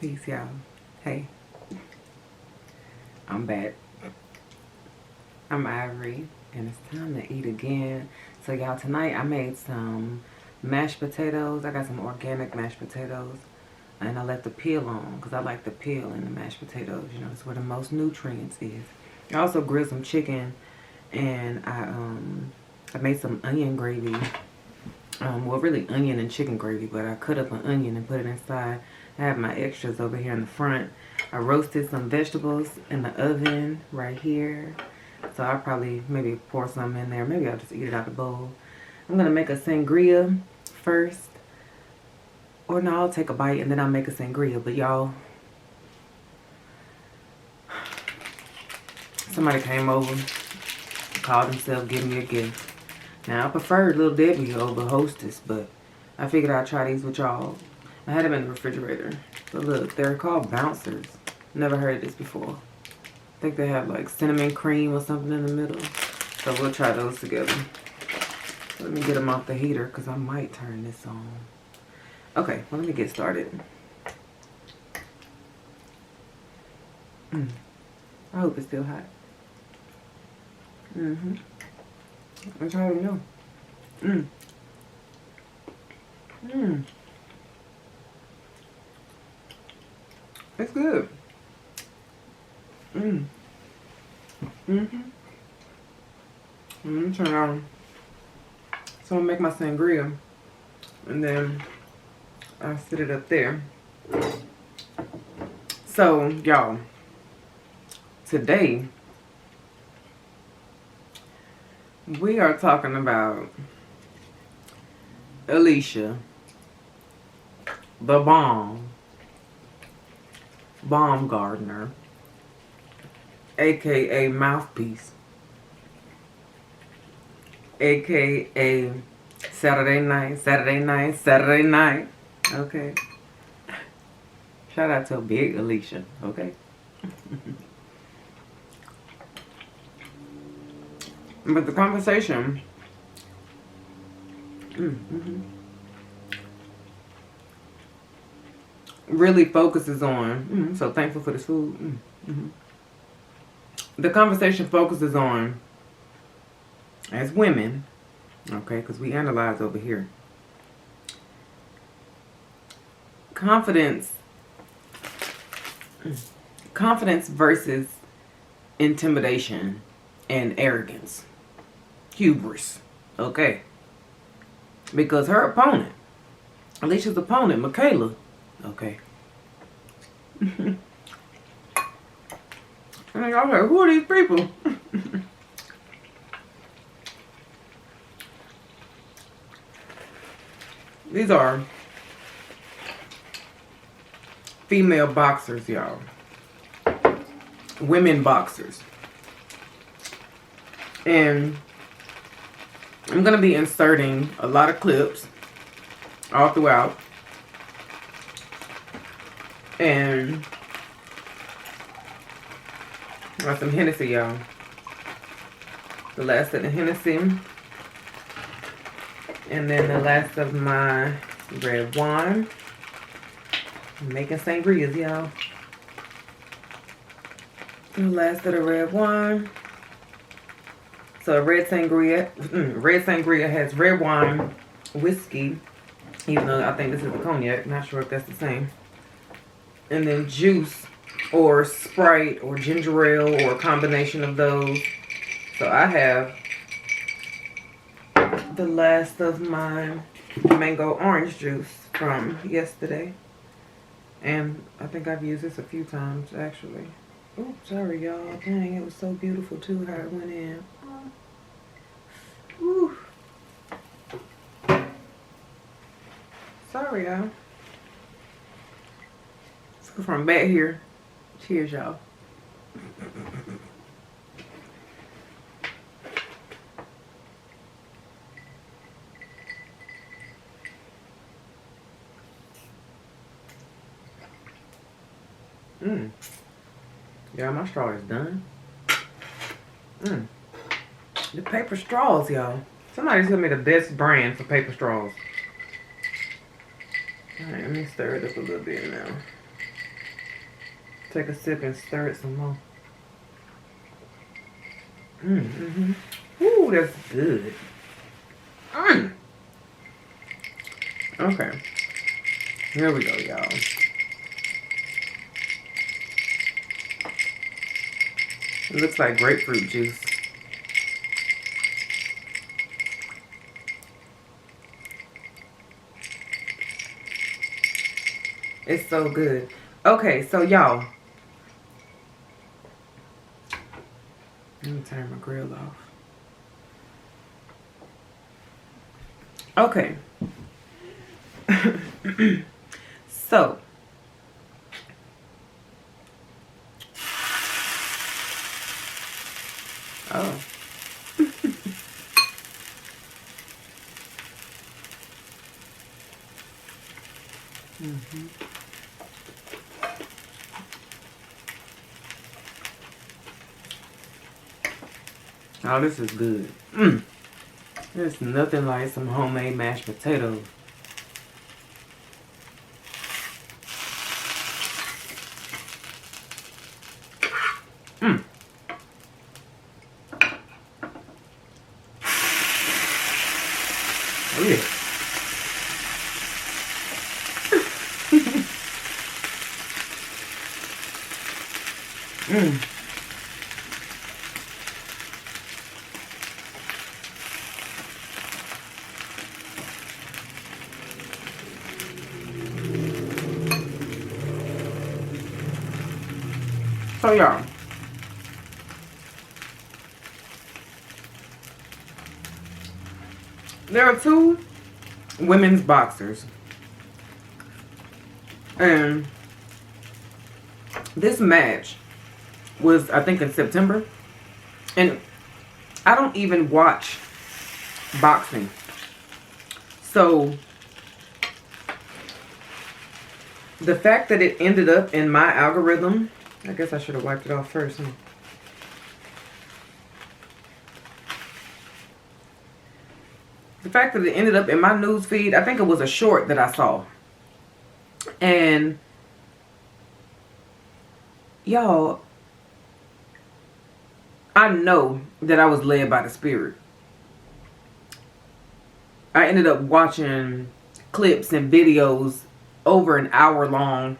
Peace, y'all. Hey, I'm back. I'm Ivory, and it's time to eat again. So, y'all, tonight I made some mashed potatoes. I got some organic mashed potatoes, and I left the peel on because I like the peel in the mashed potatoes. You know, it's where the most nutrients is. I also grilled some chicken, and I made some onion gravy. Well, really onion and chicken gravy, but I cut up an onion and put it inside. I have my extras over here in the front. I roasted some vegetables in the oven right here. So I'll probably maybe pour some in there. Maybe I'll just eat it out the bowl. I'm going to make a sangria first. Or no, I'll take a bite and then I'll make a sangria. But y'all, somebody came over, called himself, giving me a gift. Now, I preferred Little Debbie over Hostess, but I figured I'd try these with y'all. I had them in the refrigerator. But look, they're called bouncers. Never heard of this before. I think they have like cinnamon cream or something in the middle. So we'll try those together. Let me get them off the heater because I might turn this on. Okay, well, let me get started. I hope it's still hot. That's how I know. It's good. Let me turn it on. So I'm gonna make my sangria, and then I'll sit it up there. So y'all, today we are talking about Alicia, the Baumgardner, aka Mouthpiece, aka Saturday night. Okay. Shout out to big Alicia. Okay. But the conversation really focuses on, so thankful for this food. The conversation focuses on, as women, okay, because we analyze over here, confidence versus intimidation and arrogance. Hubris. Okay. Because her opponent, Alicia's opponent, Michaela, okay. And y'all heard, who are these people? These are female boxers, y'all. Women boxers. And I'm going to be inserting a lot of clips all throughout. And got some Hennessy, y'all. The last of the Hennessy. And then the last of my red wine. I'm making sangrias, y'all. The last of the red wine. So red sangria has red wine, whiskey, even though I think this is a cognac. Not sure if that's the same. And then juice or Sprite or ginger ale or a combination of those. So I have the last of my mango orange juice from yesterday. And I think I've used this a few times actually. Oh, sorry y'all. Dang, it was so beautiful too how it went in. Whew. Sorry, y'all. So from back here, cheers, y'all. Yeah, my straw is done. The paper straws, y'all. Somebody tell me the best brand for paper straws. Alright, let me stir it up a little bit now. Take a sip and stir it some more. Mm-hmm. Ooh, that's good. Okay. Here we go, y'all. It looks like grapefruit juice. It's so good. Okay, so y'all. Let me turn my grill off. Okay. So. Oh. Mm-hmm. Oh, this is good. There's nothing like some homemade mashed potatoes. Oh yeah. So y'all, there are two women's boxers, and this match was, I think, in September, and I don't even watch boxing, so the fact that it ended up in my algorithm, I guess I should have wiped it off first, huh? The fact that it ended up in my news feed, I think it was a short that I saw. And y'all, I know that I was led by the Spirit. I ended up watching clips and videos over an hour long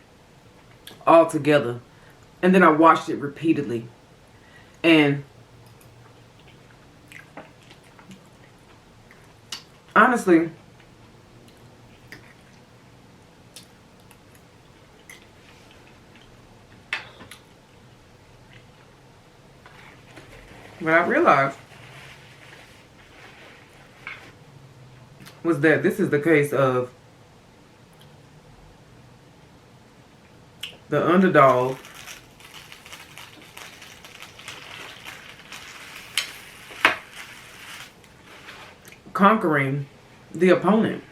all together. And then I watched it repeatedly. And honestly, what I realized was that this is the case of the underdog conquering the opponent.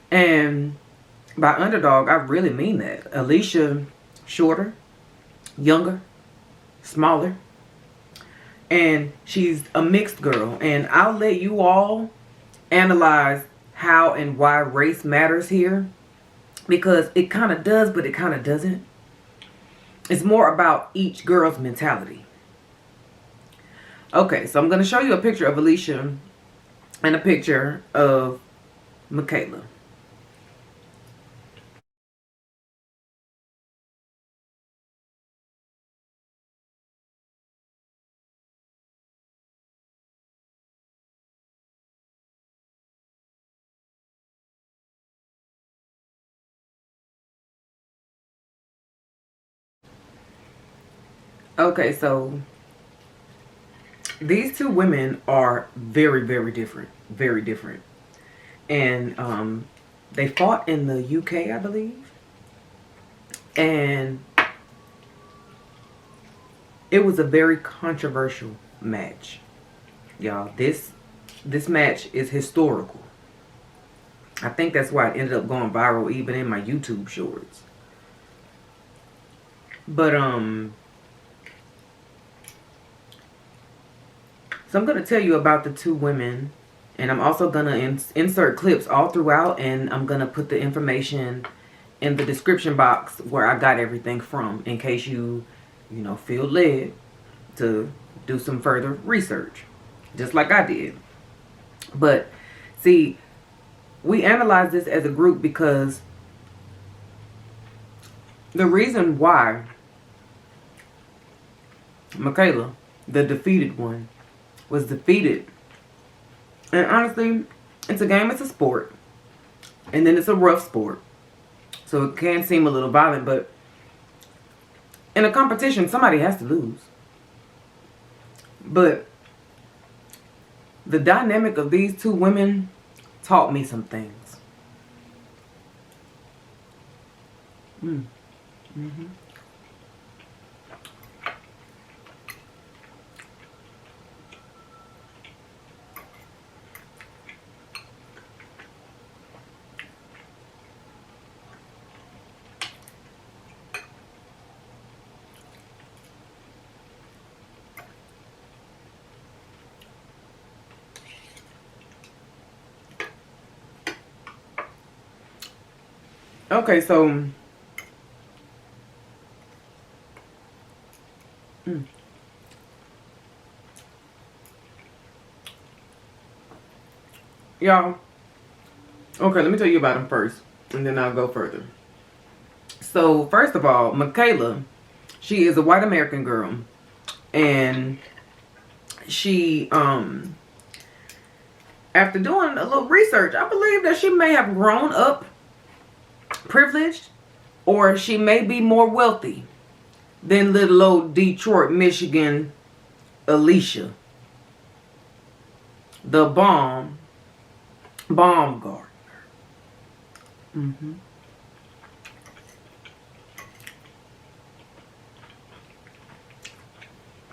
And by underdog, I really mean that. Alicia, shorter, younger, smaller, and she's a mixed girl. And I'll let you all analyze how and why race matters here, because it kind of does, but it kind of doesn't. It's more about each girl's mentality. Okay, so I'm going to show you a picture of Alicia and a picture of Michaela. Okay, so these two women are very, very different. Very different. And they fought in the UK, I believe. And it was a very controversial match. Y'all, this match is historical. I think that's why it ended up going viral even in my YouTube shorts. But so I'm going to tell you about the two women, and I'm also going to insert clips all throughout, and I'm going to put the information in the description box where I got everything from, in case you know, feel led to do some further research, just like I did. But see, we analyze this as a group because the reason why Michaela, the defeated one, was defeated, and honestly, it's a game, it's a sport, and then it's a rough sport, so it can seem a little violent, but in a competition, somebody has to lose. But the dynamic of these two women taught me some things. Okay, so y'all, okay, let me tell you about him first, and then I'll go further. So, first of all, Michaela, she is a white American girl, and she, after doing a little research, I believe that she may have grown up privileged, or she may be more wealthy than little old Detroit, Michigan, Alicia, the Baumgardner.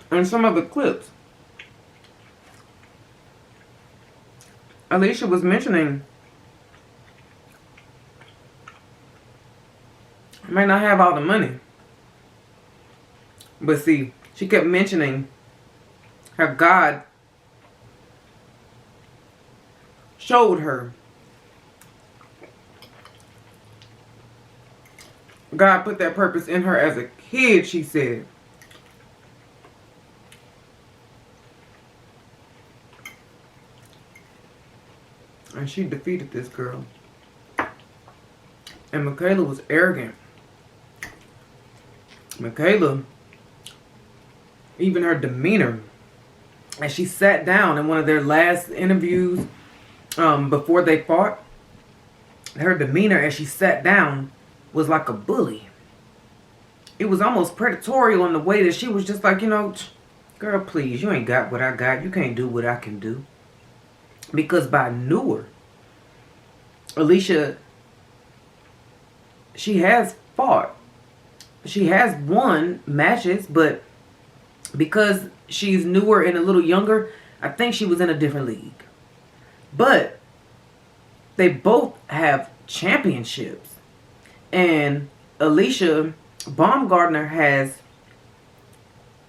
And some of the clips, Alicia was mentioning, I may not have all the money, but see, she kept mentioning how God showed her. God put that purpose in her as a kid, she said. And she defeated this girl. And Michaela was arrogant. Michaela, even her demeanor, as she sat down in one of their last interviews before they fought, her demeanor as she sat down was like a bully. It was almost predatory in the way that she was just like, you know, girl, please, you ain't got what I got. You can't do what I can do. Because by newer, Alicia, she has fought. She has won matches, but because she's newer and a little younger, I think she was in a different league. But they both have championships. And Alicia Baumgardner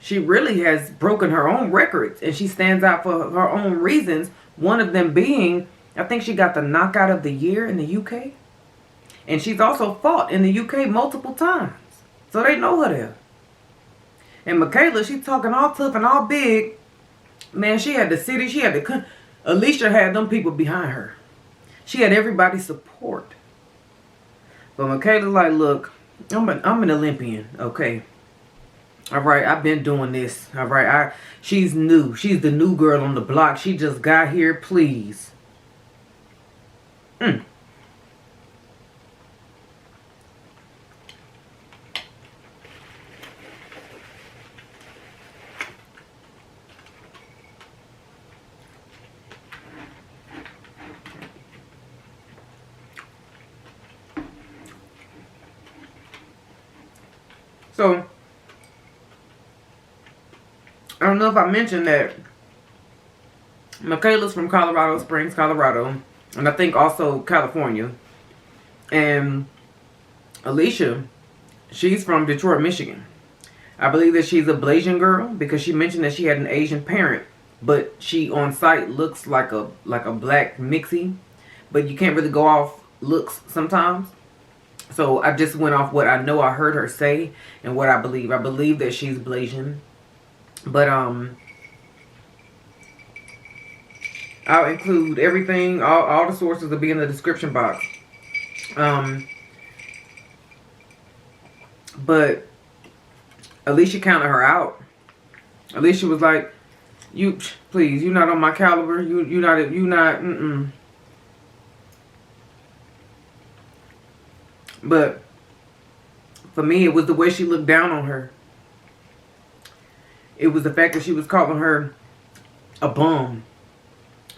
she really has broken her own records, and she stands out for her own reasons. One of them being, I think she got the knockout of the year in the UK. And she's also fought in the UK multiple times. So they know her there. And Michaela, she's talking all tough and all big. Man, she had the city, she had the... Alicia had them people behind her. She had everybody's support. But Michaela's like, look, I'm an Olympian, okay? All right, I've been doing this. All right, she's new. She's the new girl on the block. She just got here, please. So, I don't know if I mentioned that Michaela's from Colorado Springs, Colorado, and I think also California. And Alicia, she's from Detroit, Michigan. I believe that she's a Blasian girl because she mentioned that she had an Asian parent, but she on site looks like a black mixie, but you can't really go off looks sometimes. So I just went off what I know I heard her say and what I believe. I believe that she's Blasian. But I'll include everything, all the sources will be in the description box. But Alicia counted her out. Alicia was like, "You please, you're not on my caliber. You not. But for me, it was the way she looked down on her. It was the fact that she was calling her a bum,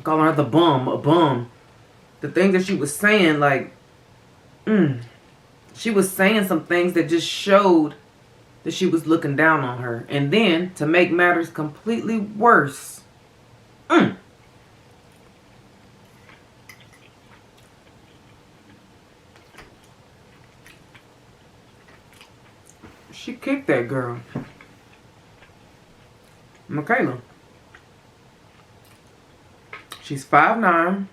calling her the bum, a bum. The things that she was saying, like, she was saying some things that just showed that she was looking down on her. And then, to make matters completely worse, she kicked that girl, Michaela. She's 5'9".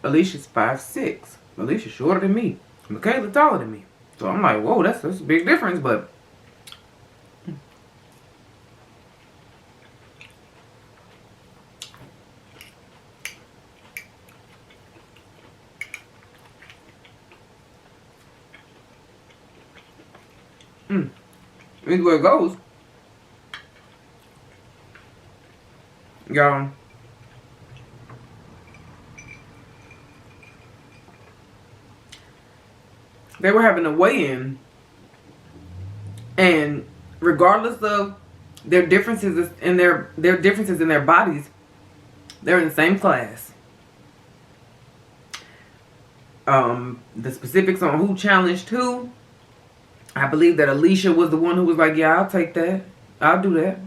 Alicia's 5'6". Alicia's shorter than me. Michaela taller than me. So I'm like, whoa, that's a big difference, but either way it goes. Y'all, they were having a weigh-in, and regardless of their differences in their differences in their bodies, they're in the same class. The specifics on who challenged who, I believe that Alicia was the one who was like, "Yeah, I'll take that. I'll do that."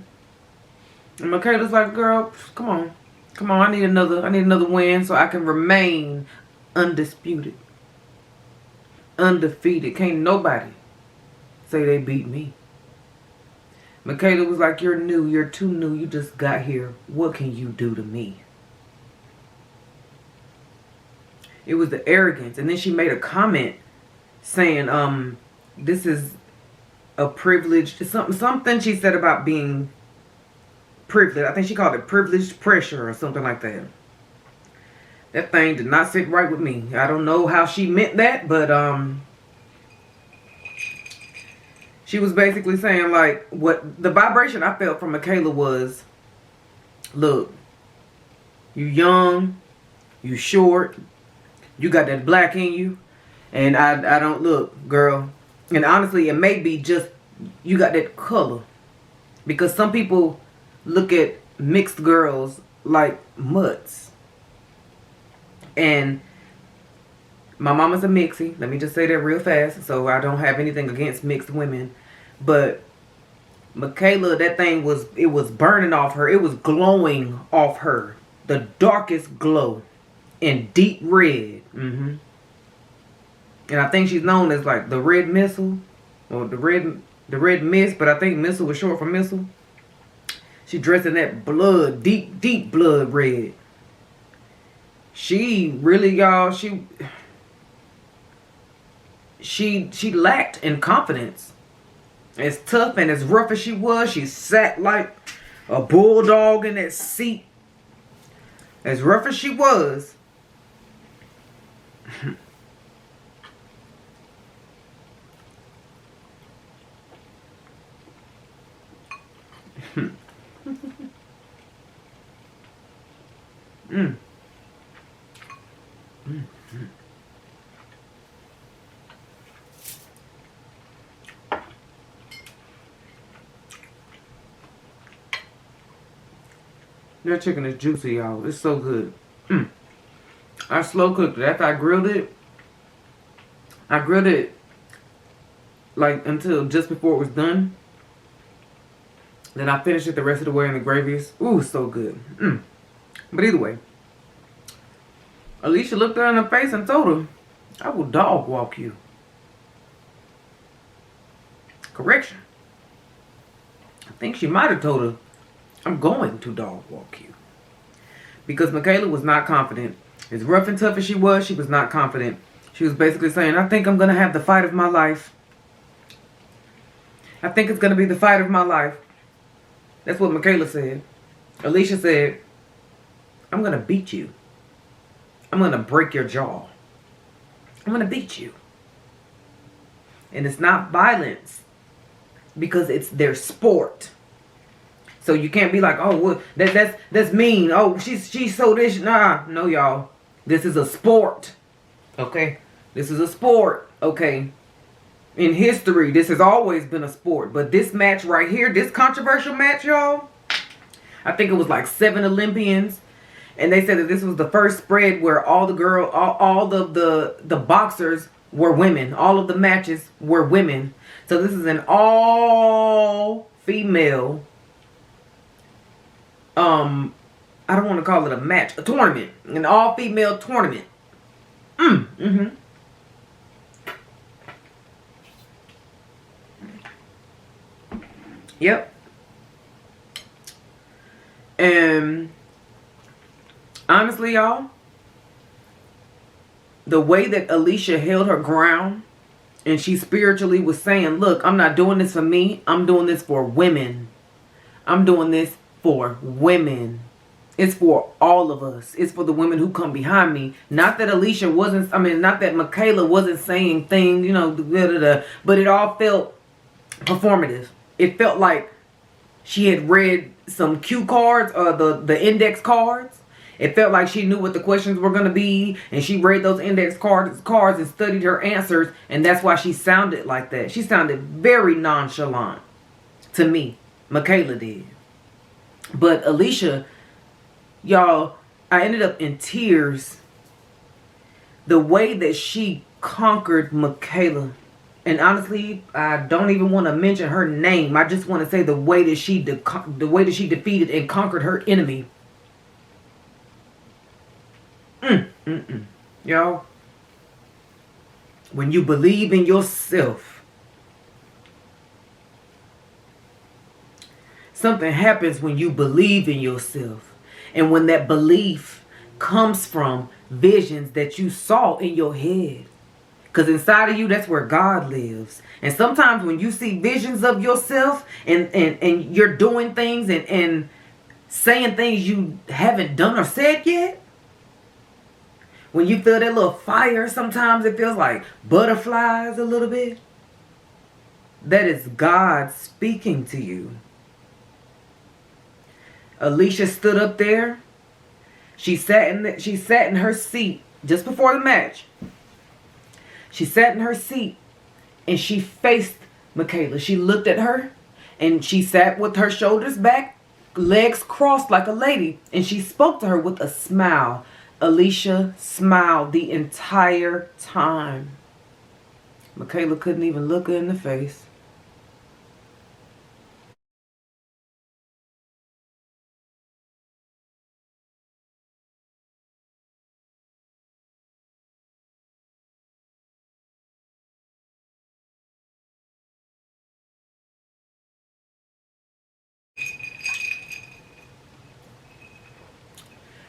And Michaela's like, "Girl, come on, I need another win so I can remain undisputed, undefeated. Can't nobody say they beat me." Michaela was like, "You're new. You're too new. You just got here. What can you do to me?" It was the arrogance. And then she made a comment saying, this is a privilege. Something she said about being privileged. I think she called it privileged pressure or something like that. That thing did not sit right with me. I don't know how she meant that, but she was basically saying, like, what the vibration I felt from Michaela was, look, you young, you short, you got that black in you, and I don't look, girl. And honestly, it may be just you got that color, because some people look at mixed girls like mutts. And my mama's a mixie. Let me just say that real fast, so I don't have anything against mixed women. But Michaela, that thing was burning off her. It was glowing off her. The darkest glow in deep red. And I think she's known as like the red missile, or the red mist, but I think missile was short for missile. She dressed in that blood, deep blood red. She really, y'all, she lacked in confidence. As tough and as rough as she was, she sat like a bulldog in that seat. As rough as she was, That chicken is juicy, y'all. It's so good. I slow cooked it. After I grilled it like until just before it was done. Then I finished it the rest of the way in the gravy. Ooh, so good. But either way, Alicia looked her in the face and told her, "I will dog walk you." Correction. I think she might have told her, "I'm going to dog walk you." Because Michaela was not confident. As rough and tough as she was not confident She was basically saying, I think I'm going to have the fight of my life. I think it's going to be the fight of my life. That's what Michaela said. Alicia said, I'm going to beat you. I'm going to break your jaw. I'm going to beat you. And it's not violence because it's their sport. So you can't be like, oh, well, that's mean. Oh, she's so this. Nah, no, y'all. This is a sport. Okay? This is a sport. Okay? In history, this has always been a sport. But this match right here, this controversial match, y'all, I think it was like 7 Olympians. And they said that this was the first spread where all the boxers were women. All of the matches were women. So this is an all-female, I don't want to call it a match, a tournament. An all-female tournament. Yep. And honestly, y'all, the way that Alicia held her ground and she spiritually was saying, look, I'm not doing this for me. I'm doing this for women. I'm doing this for women. It's for all of us. It's for the women who come behind me. Not that Alicia wasn't, not that Michaela wasn't saying things, but it all felt performative. It felt like she had read some cue cards or the index cards. It felt like she knew what the questions were going to be, and she read those index cards and studied her answers, and that's why she sounded like that. She sounded very nonchalant to me. Michaela did. But Alicia, y'all, I ended up in tears. The way that she conquered Michaela. And honestly, I don't even want to mention her name. I just want to say the way that she defeated and conquered her enemy. Y'all, when you believe in yourself, something happens when you believe in yourself. And when that belief comes from visions that you saw in your head. Because inside of you, that's where God lives. And sometimes when you see visions of yourself and you're doing things and saying things you haven't done or said yet, when you feel that little fire, sometimes it feels like butterflies a little bit. That is God speaking to you. Alicia stood up there. She sat in her seat just before the match. She sat in her seat and she faced Michaela. She looked at her and she sat with her shoulders back, legs crossed like a lady, and she spoke to her with a smile. Alicia smiled the entire time. Michaela couldn't even look her in the face.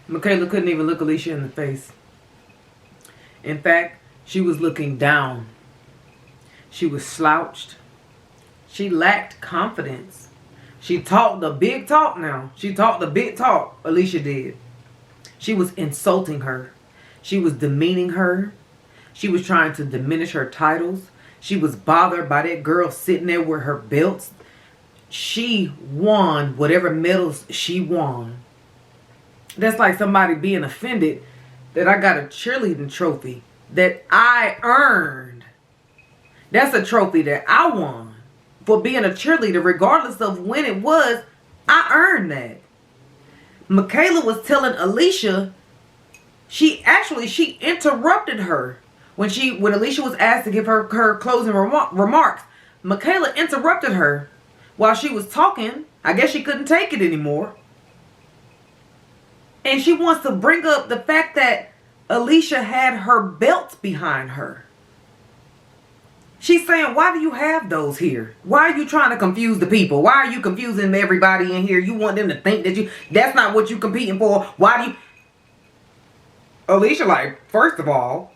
Michaela couldn't even look Alicia in the face. In fact, she was looking down. She was slouched. She lacked confidence. She talked the big talk now. She talked the big talk, Alicia did. She was insulting her. She was demeaning her. She was trying to diminish her titles. She was bothered by that girl sitting there with her belts. She won whatever medals she won. That's like somebody being offended that I got a cheerleading trophy that I earned. That's a trophy that I won for being a cheerleader, regardless of when it was. I earned that. Michaela was telling Alicia, she interrupted her when Alicia was asked to give her closing remarks. Michaela interrupted her while she was talking. I guess she couldn't take it anymore. And she wants to bring up the fact that Alicia had her belts behind her. She's saying, why do you have those here? Why are you trying to confuse the people? Why are you confusing everybody in here? You want them to think that that's not what you're competing for. Why do you... Alicia, like, first of all,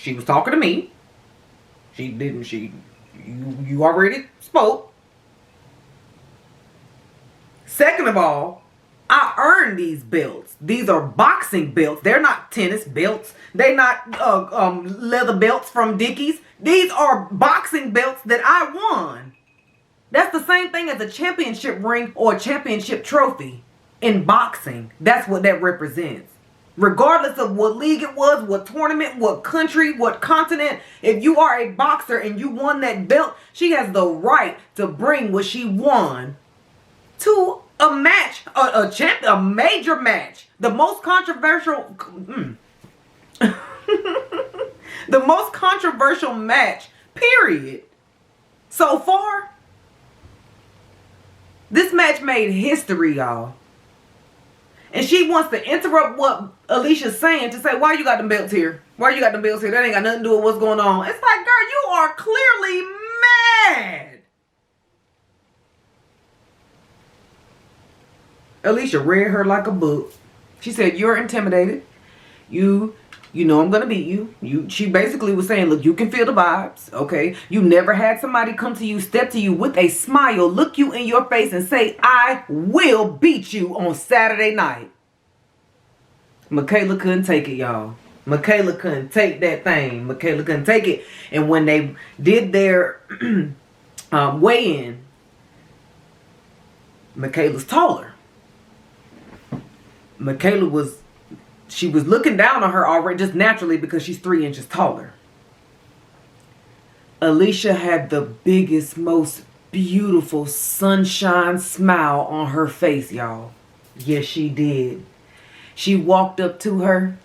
She was talking to me. You already spoke. Second of all, I earned these belts. These are boxing belts. They're not tennis belts. They're not leather belts from Dickies. These are boxing belts that I won. That's the same thing as a championship ring or a championship trophy in boxing. That's what that represents. Regardless of what league it was, what tournament, what country, what continent, if you are a boxer and you won that belt, she has the right to bring what she won to a match, a major match. The most controversial, the most controversial match, period. So far, this match made history, y'all. And she wants to interrupt what Alicia's saying to say, why you got them belts here? Why you got them belts here? That ain't got nothing to do with what's going on. It's like, girl, you are clearly mad. Alicia read her like a book. She said, you're intimidated. You know I'm going to beat you. She basically was saying, look, you can feel the vibes, okay? You never had somebody come to you, step to you with a smile, look you in your face and say, I will beat you on Saturday night. Michaela couldn't take it, y'all. Michaela couldn't take that thing. Michaela couldn't take it. And when they did their weigh-in, Michaela's taller. Michaela was looking down on her already just naturally because she's 3 inches taller. Alicia had the biggest, most beautiful sunshine smile on her face, y'all. Yes, she did. She walked up to her,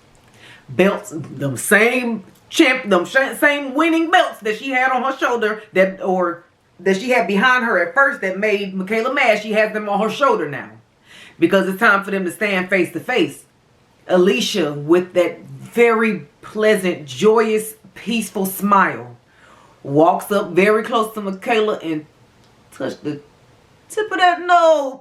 belts, them same winning belts that she had on her shoulder that she had behind her at first that made Michaela mad. She has them on her shoulder now because it's time for them to stand face to face. Alicia, with that very pleasant, joyous, peaceful smile, walks up very close to Michaela and touched the tip of that nose.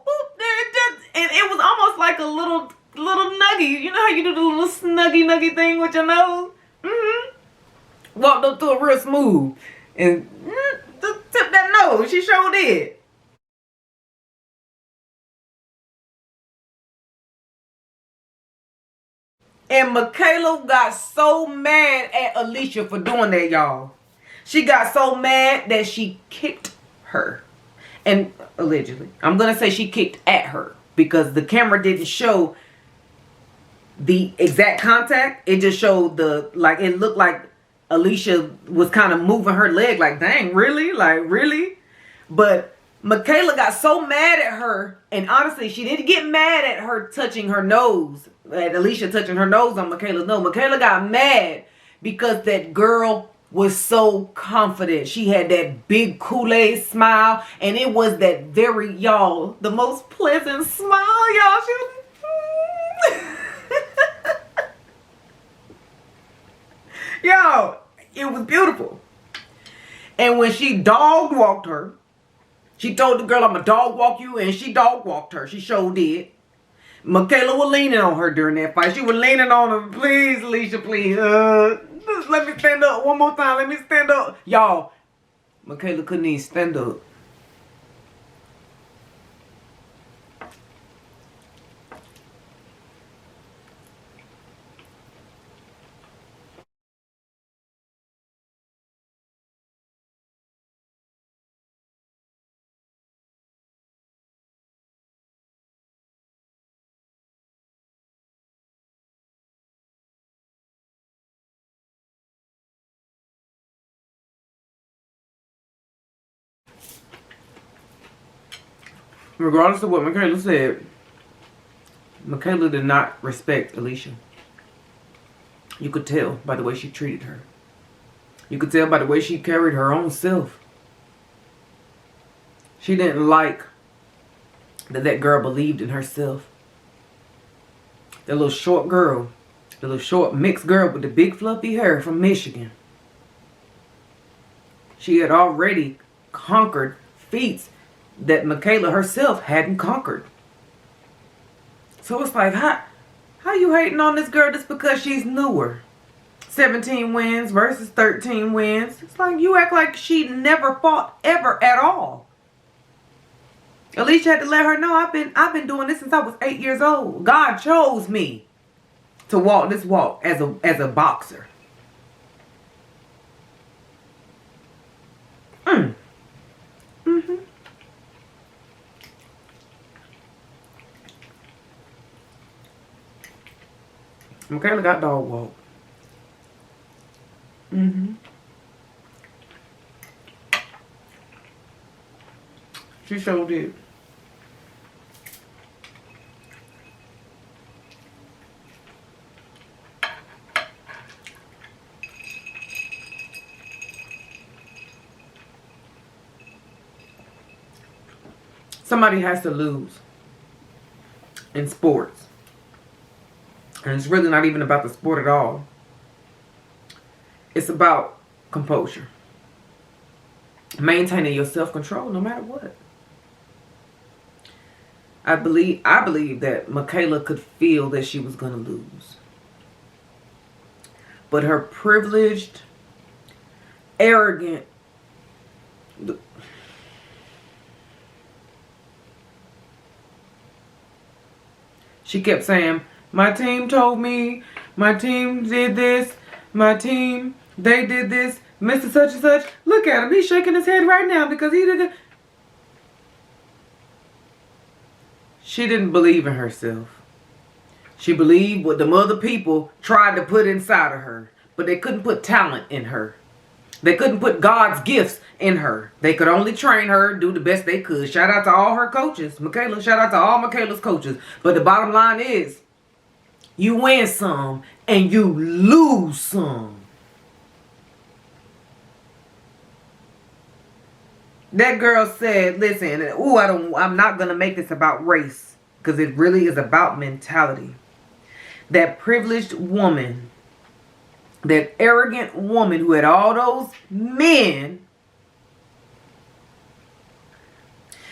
And it was almost like a little nuggie. You know how you do the little snuggy thing with your nose? Walked up to it real smooth. And just tip that nose. She sure did. And Michaela got so mad at Alicia for doing that, y'all. She got so mad that she kicked her. And allegedly, I'm going to say she kicked at her because the camera didn't show the exact contact. It just showed it looked like Alicia was kind of moving her leg like, dang, really? Like, really? But Michaela got so mad at her, and honestly, she didn't get mad at her touching her nose, at Alicia touching her nose on Michaela's nose. Michaela got mad because that girl was so confident. She had that big Kool-Aid smile, and it was that very, y'all, the most pleasant smile, y'all. She was, y'all, it was beautiful. And when she dog walked her, she told the girl, I'm going to dog walk you, and she dog walked her. She sure did. Michaela was leaning on her during that fight. She was leaning on her. Please, Alicia, please. Just let me stand up one more time. Let me stand up. Y'all, Michaela couldn't even stand up. Regardless of what Michaela said, Michaela did not respect Alicia. You could tell by the way she treated her. You could tell by the way she carried her own self. She didn't like that girl believed in herself. That little short girl, the little short mixed girl with the big fluffy hair from Michigan. She had already conquered feats that Michaela herself hadn't conquered. So it's like, how you hating on this girl just because she's newer? 17 wins versus 13 wins. It's like you act like she never fought ever at all. Alicia had to let her know, I've been doing this since I was 8 years old. God chose me to walk this walk as a boxer. Michaela got dog walk. She sure did. Somebody has to lose in sports. And it's really not even about the sport at all. It's about composure. Maintaining your self-control no matter what. I believe that Michaela could feel that she was going to lose. But her privileged, arrogant, she kept saying, my team told me, my team did this, my team, they did this, Mr. Such and Such. Look at him, he's shaking his head right now because he did it. She didn't believe in herself. She believed what the other people tried to put inside of her, but they couldn't put talent in her. They couldn't put God's gifts in her. They could only train her, do the best they could. Shout out to all her coaches. Michaela, shout out to all Michaela's coaches. But the bottom line is, you win some and you lose some. That girl said, listen, I'm not going to make this about race, because it really is about mentality. That privileged woman, that arrogant woman who had all those men,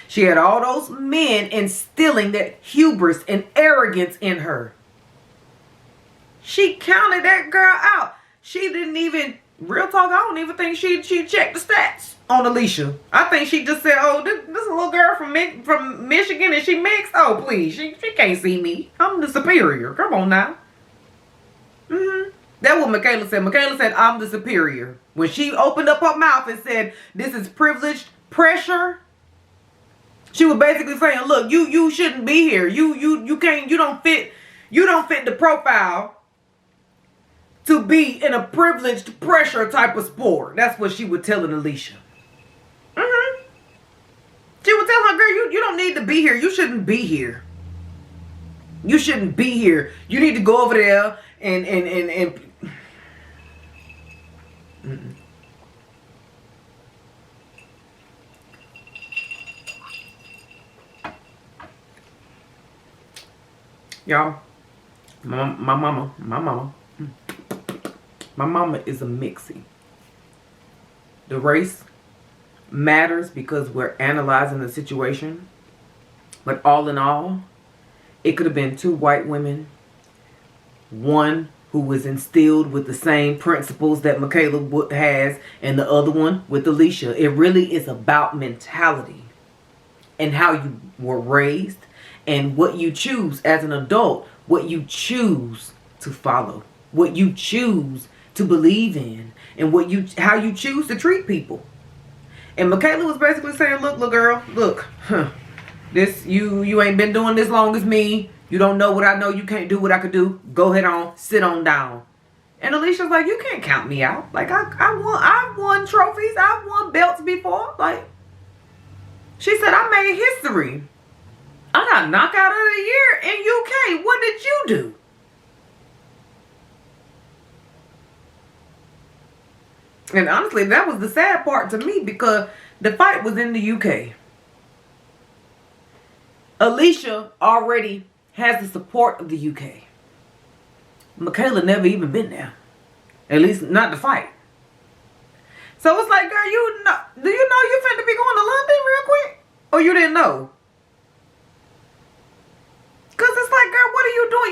she had all those men instilling that hubris and arrogance in her. She counted that girl out. She didn't even, real talk, I don't even think she checked the stats on Alicia. I think she just said, oh, this little girl from Michigan and she mixed. Oh, please, she can't see me. I'm the superior. Come on now. That's what Michaela said. Michaela said, I'm the superior. When she opened up her mouth and said, this is privileged pressure, she was basically saying, look, you shouldn't be here. You can't, you don't fit the profile to be in a privileged pressure type of sport. That's what she was telling Alicia. She would tell her, girl, you don't need to be here. You shouldn't be here. You shouldn't be here. You need to go over there and y'all, my mama is a mixie. The race matters because we're analyzing the situation. But all in all, it could have been two white women. One who was instilled with the same principles that Michaela has, and the other one with Alicia. It really is about mentality and how you were raised and what you choose as an adult, what you choose to follow, what you choose to believe in, and how you choose to treat people. And Michaela was basically saying, look, little girl, look, this you ain't been doing this long as me. You don't know what I know. You can't do what I could do. Go ahead on, sit on down. And Alicia's like, you can't count me out. Like I've won trophies. I've won belts before. Like, she said, I made history. I got knockout of the year in UK. What did you do? And honestly, that was the sad part to me, because the fight was in the UK. Alicia already has the support of the UK. Michaela never even been there. At least not to fight. So it's like, girl, do you know you finna be going to London real quick? Or you didn't know? Because it's like, girl, what are you doing?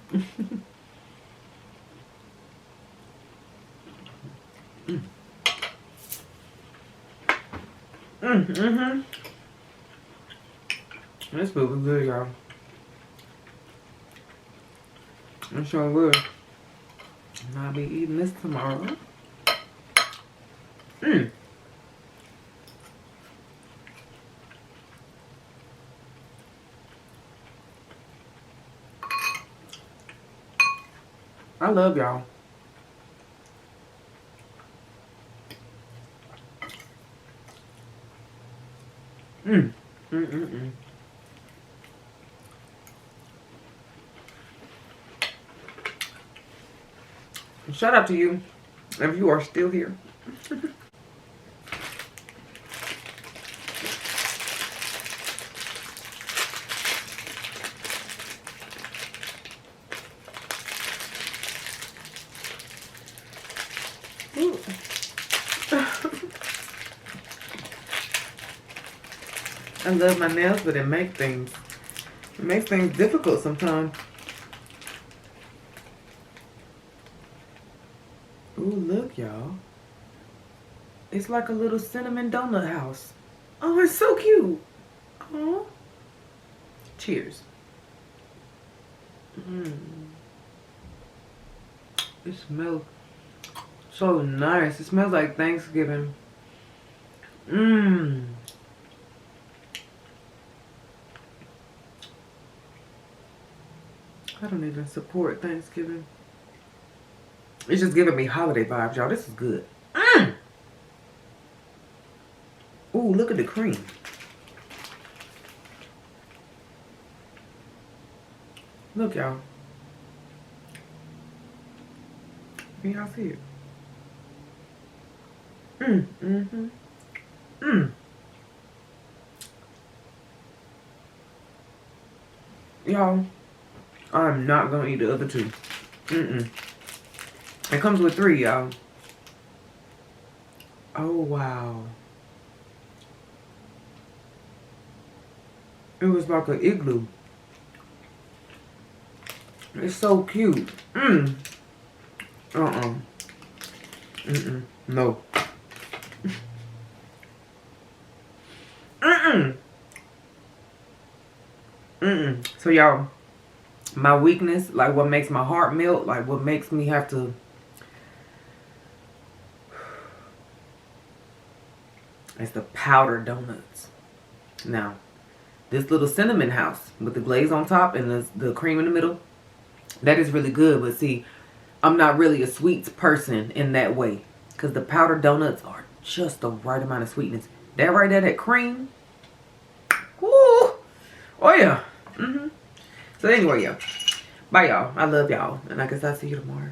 This food was good, y'all. I'm sure good. And I'll be eating this tomorrow. I love y'all. Shout out to you if you are still here. I love my nails, but it makes things difficult sometimes. Ooh, look, y'all. It's like a little cinnamon donut house. Oh, it's so cute. Oh. Cheers. It smells so nice. It smells like Thanksgiving. I don't even support Thanksgiving. It's just giving me holiday vibes, y'all. This is good. Ooh, look at the cream. Look, y'all. Can y'all see it? Y'all, I'm not gonna eat the other two. It comes with 3, y'all. Oh, wow. It was like an igloo. It's so cute. No. So y'all, my weakness, like what makes my heart melt, like what makes me have to it's the powdered donuts. Now, this little cinnamon house with the glaze on top and the cream in the middle, that is really good. But see, I'm not really a sweets person in that way, because the powdered donuts are just the right amount of sweetness. That right there, that cream. Woo! Oh yeah. So anyway, yeah. Bye, y'all. I love y'all. And I guess I'll see you tomorrow.